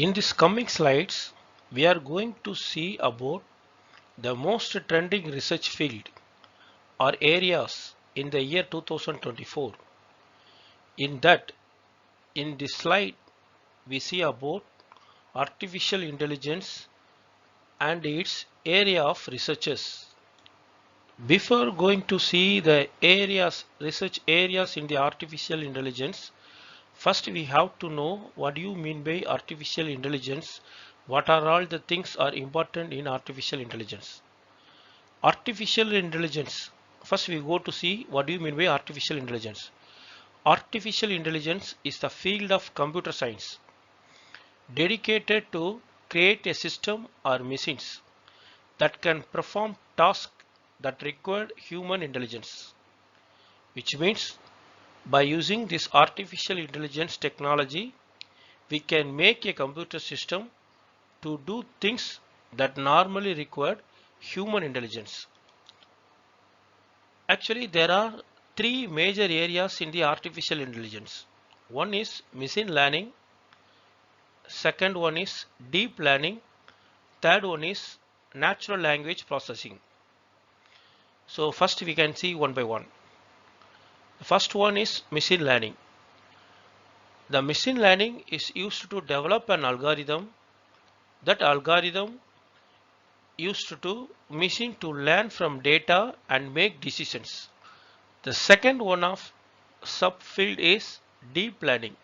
In this coming slides, we are going to see about the most trending research field or areas in the year 2024. In that, in this slide, we see about artificial intelligence and its area of researches. Before going to see the research areas in the artificial intelligence, first we have to know what do you mean by artificial intelligence, what are all the things are important in artificial intelligence. Artificial intelligence, first we go to see what do you mean by artificial intelligence. Artificial intelligence is the field of computer science dedicated to create a system or machines that can perform tasks that require human intelligence, which means by using this artificial intelligence technology, we can make a computer system to do things that normally require human intelligence. Actually, there are three major areas in the artificial intelligence. One is machine learning, second one is deep learning, third one is natural language processing. So first we can see one by one. The first one is machine learning. The machine learning is used to develop an algorithm. That algorithm used to machine to learn from data and make decisions. The second one of subfield is deep learning.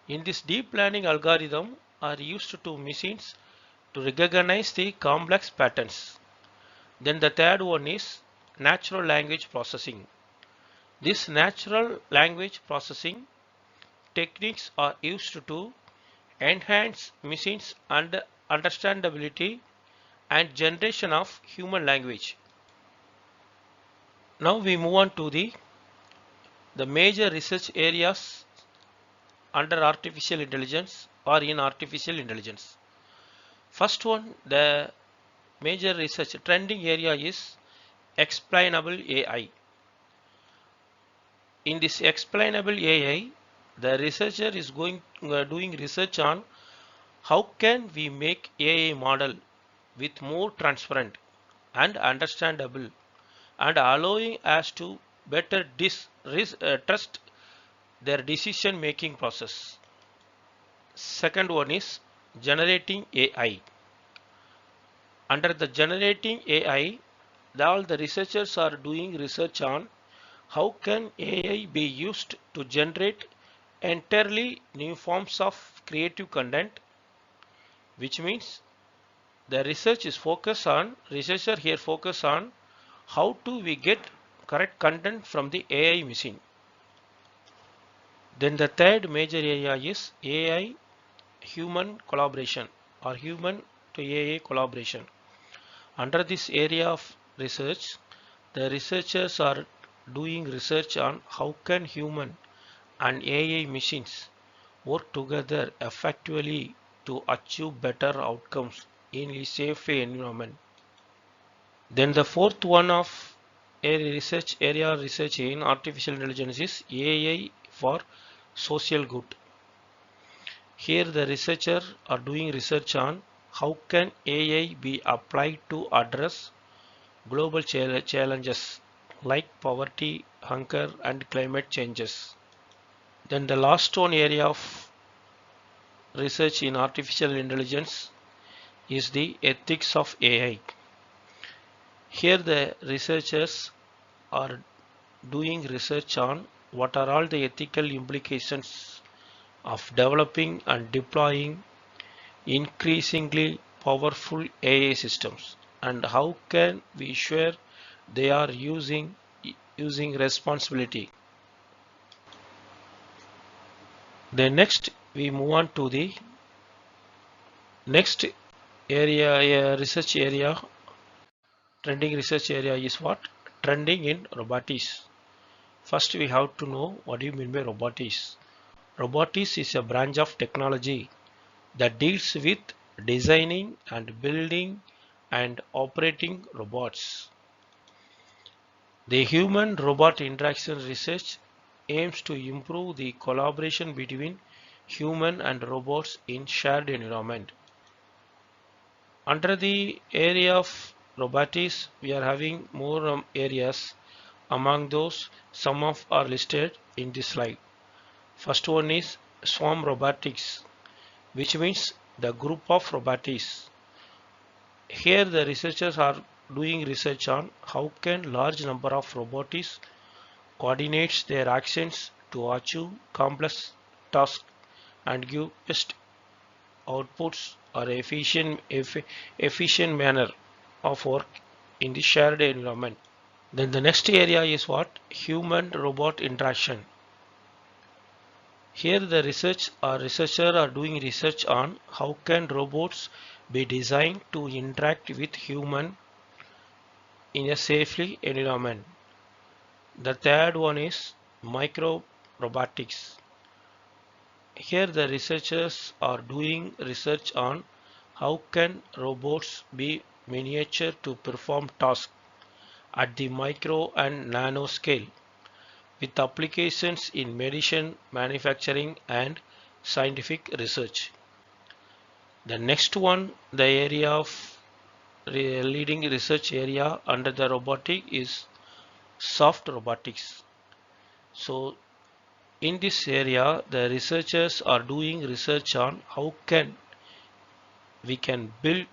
In this deep learning algorithm are used to machines to recognize the complex patterns. Then the third one is natural language processing. This natural language processing techniques are used to enhance machines understandability and generation of human language. Now we move on to the major research areas under artificial intelligence or in artificial intelligence. First one, the major research trending area is explainable AI. In this explainable AI, the researcher is doing research on how can we make AI model with more transparent and understandable and allowing us to better trust their decision making process. Second one is generating AI. Under the generating AI, all the researchers are doing research on how can AI be used to generate entirely new forms of creative content, which means the researcher here focus on how do we get correct content from the AI machine. Then the third major area is AI human collaboration or human to AI collaboration. Under this area of research, the researchers are doing research on how can human and AI machines work together effectively to achieve better outcomes in a safe environment. Then the fourth one of area research in artificial intelligence is AI for social good. Here the researchers are doing research on how can AI be applied to address global challenges like poverty, hunger and climate changes. Then the last one area of research in artificial intelligence is the ethics of AI. Here the researchers are doing research on what are all the ethical implications of developing and deploying increasingly powerful AI systems and how can we ensure they are using responsibility. Then next we move on to the next research area. Trending research area is what? Trending in robotics. First we have to know what do you mean by robotics. Robotics is a branch of technology that deals with designing and building and operating robots. The human robot interaction research aims to improve the collaboration between human and robots in shared environment. Under the area of robotics, we are having more areas. Among those, some of are listed in this slide. First one is swarm robotics, which means the group of robotics. Here the researchers are doing research on how can large number of robots coordinate their actions to achieve complex tasks and give best outputs or efficient manner of work in the shared environment. Then the next area is what? Human robot interaction. Here the researchers are doing research on how can robots be designed to interact with human in a safely environment. The third one is micro robotics. Here the researchers are doing research on how can robots be miniature to perform tasks at the micro and nano scale with applications in medicine, manufacturing and scientific research. The next one, the area of leading research area under the robotic is soft robotics. So in this area, the researchers are doing research on how can we can build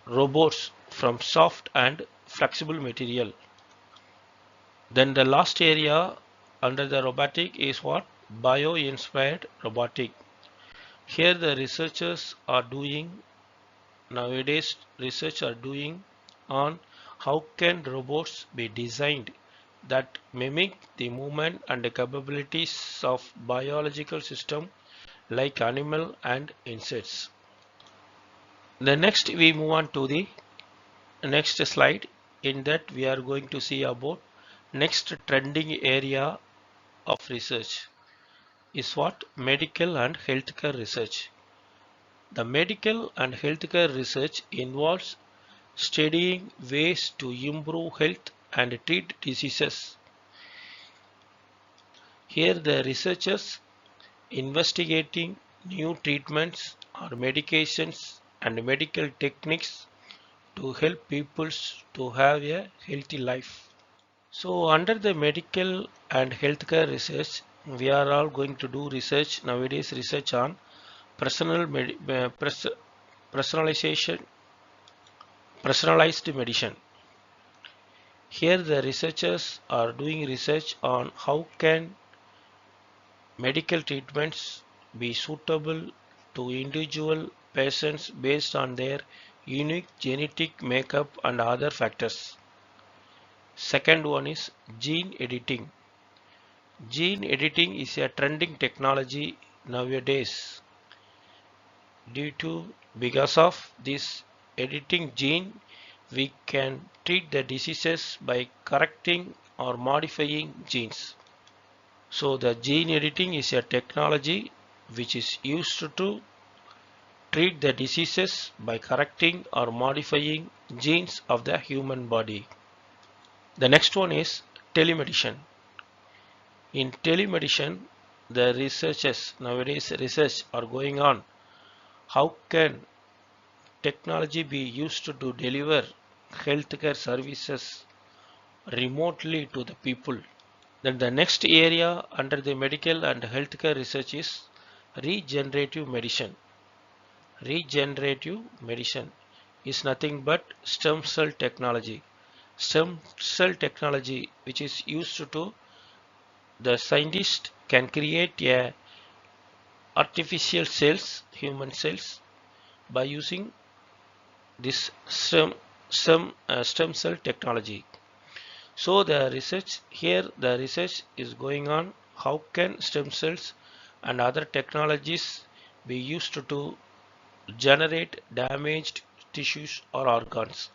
robots from soft and flexible material. Then the last area under the robotic is what? Bio-inspired robotic. Here the researchers are doing nowadays research are doing on how can robots be designed that mimic the movement and the capabilities of biological system like animal and insects. The next we move on to the next slide. In that we are going to see about next trending area of research is what? Medical and healthcare research. The medical and healthcare research involves studying ways to improve health and treat diseases. Here the researchers investigating new treatments or medications and medical techniques to help people to have a healthy life. So under the medical and healthcare research, we are all going to do research nowadays research on personalization personalized medicine. Here the researchers are doing research on how can medical treatments be suitable to individual patients based on their unique genetic makeup and other factors. Second one is gene editing. Gene editing is a trending technology nowadays. Because of this editing gene, we can treat the diseases by correcting or modifying genes. So the gene editing is a technology which is used to treat the diseases by correcting or modifying genes of the human body. The next one is telemedicine. In telemedicine, the researchers nowadays research are going on how can technology be used to deliver healthcare services remotely to the people. Then the next area under the medical and healthcare research is regenerative medicine. Regenerative medicine is nothing but stem cell technology. Stem cell technology which is used to the scientist can create a artificial cells, human cells by using this stem cell technology. So the research is going on how can stem cells and other technologies be used to generate damaged tissues or organs.